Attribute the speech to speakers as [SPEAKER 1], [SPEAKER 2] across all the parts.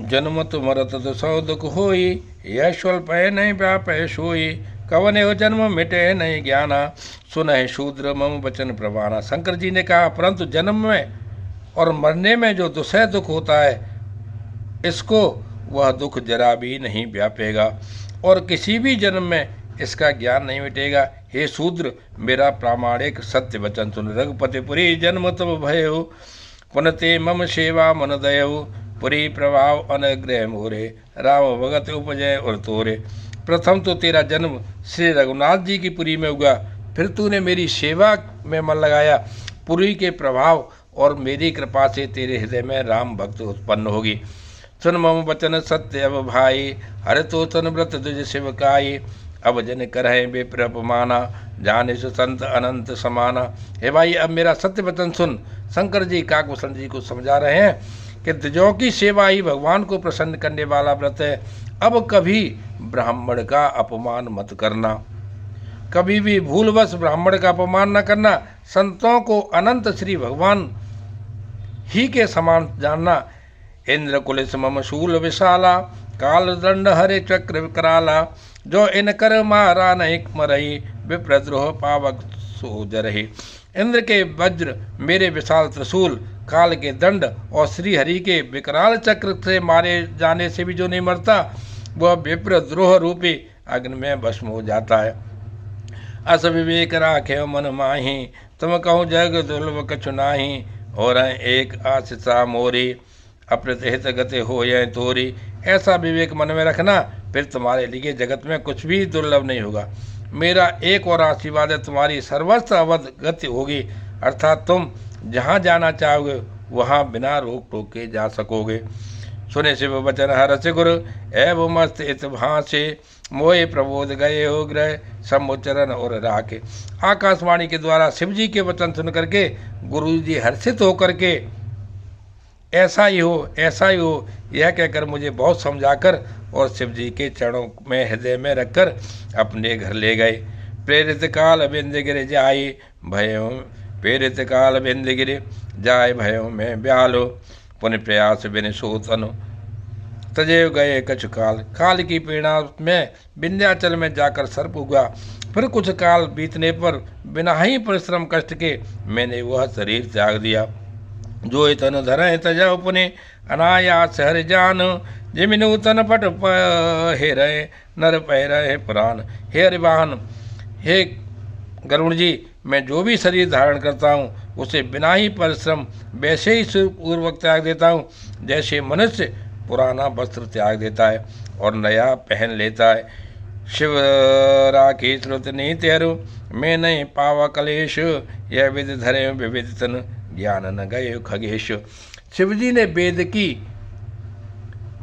[SPEAKER 1] जन्मत मरत सौ दुख होई, यह स्वल्प है नहीं व्याप है सोई, कवने हो जन्म मिटे नहीं ज्ञाना, सुनहि शूद्र मम वचन प्रवाना। शंकर जी ने कहा परंतु जन्म में और मरने में जो दुसह दुख होता है, इसको वह दुख जरा भी नहीं व्यापेगा और किसी भी जन्म में इसका ज्ञान नहीं मिटेगा। हे शूद्र, मेरा प्रामाणिक सत्य वचन सुन। रघुपतिपुरी जन्म तब भयो, पुनते मम सेवा मन दयऊ, पुरी प्रभाव अनग्रह मोरे, राम भगत उपजय और तोरे। प्रथम तो तेरा जन्म श्री रघुनाथ जी की पुरी में हुआ, फिर तूने मेरी सेवा में मन लगाया, पुरी के प्रभाव और मेरी कृपा से तेरे हृदय में राम भक्त उत्पन्न होगी। सुन मम वचन सत्य अब भाई, हर तो तन व्रत तुझ शिवकाई, अब जन करहे बेप्र अपमाना, जाने सु संत अनंत समाना। हे भाई, अब मेरा सत्य वचन सुन। शंकर जी काकभूषण जी को समझा रहे हैं कि द्विजों की सेवा ही भगवान को प्रसन्न करने वाला व्रत है। अब कभी ब्राह्मण का अपमान मत करना, कभी भी भूलवश ब्राह्मण का अपमान न करना, संतों को अनंत श्री भगवान ही के समान जानना। इंद्र कुलिस मम शूल विशाला, काल दंड हरे चक्र विकराला, जो इन कर मारा नहीं मरही, विप्रद्रोह पावक सो जरही। इंद्र के वज्र, मेरे विशाल त्रिशूल, काल के दंड और श्री हरि के विकराल चक्र से मारे जाने से भी जो नहीं मरता, वह विप्रद्रोह रूपी अग्नि में भस्म हो जाता है। अस विवेक राखे मन माही, तुम कहूँ जग दुर्लभ कछु नाही, और एक आशिषा मोरी, अप्रतिहित गति हो यह तोरी। ऐसा विवेक मन में रखना, फिर तुम्हारे लिए जगत में कुछ भी दुर्लभ नहीं होगा। मेरा एक और आशीर्वाद है, तुम्हारी सर्वस्व अवध गति होगी, अर्थात तुम जहाँ जाना चाहोगे वहाँ बिना रोक टोक के जा सकोगे। सुने शिव वचन हरस गुरु, एवं मस्त इत भाषे, मोहे प्रबोध गए हो ग्रह, समुच्चरण और राखे। आकाशवाणी के द्वारा शिव जी के वचन सुन करके गुरु जी हर्षित होकर के ऐसा ही हो, ऐसा ही हो, यह कहकर मुझे बहुत समझाकर और शिव जी के चरणों में हृदय में रखकर अपने घर ले गए। प्रेरित काल बिंदगिरि जाई भयो, प्रेरित काल बिंदगिरि जाय भयो में ब्यालो, पुण्य प्रयास बिन सोतनु, तजे गए कछु काल। काल की प्रेरणा में विंध्याचल में जाकर सर्प उगा। फिर कुछ काल बीतने पर बिना ही परिश्रम कष्ट के मैंने वह शरीर त्याग दिया। जो तन धर तजा पुने, अनायास हर जान, जिमिनु तन पट हे रहे नर पह रहे पुराण। हे हरिवाहन, हे गरुण जी, मैं जो भी शरीर धारण करता हूँ उसे बिना ही परिश्रम वैसे ही सुखपूर्वक त्याग देता हूँ जैसे मनुष्य पुराना वस्त्र त्याग देता है और नया पहन लेता है। शिव राखी श्रुत नहीं तेरु, मैं नहीं पावा कलेश, यह विधि धरे विविध तन, ज्ञान न गए खगेश। शिव जी ने वेद की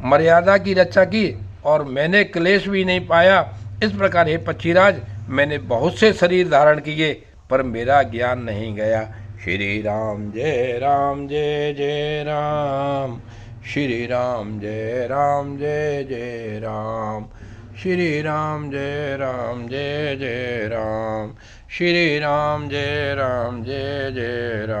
[SPEAKER 1] मर्यादा की रक्षा की और मैंने क्लेश भी नहीं पाया। इस प्रकार हे पक्षीराज, मैंने बहुत से शरीर धारण किए पर मेरा ज्ञान नहीं गया। श्री राम जय राम जय जय राम, श्री राम जय राम जय जय राम, श्री राम जय राम जय जय राम, श्री राम जय राम जय जय राम।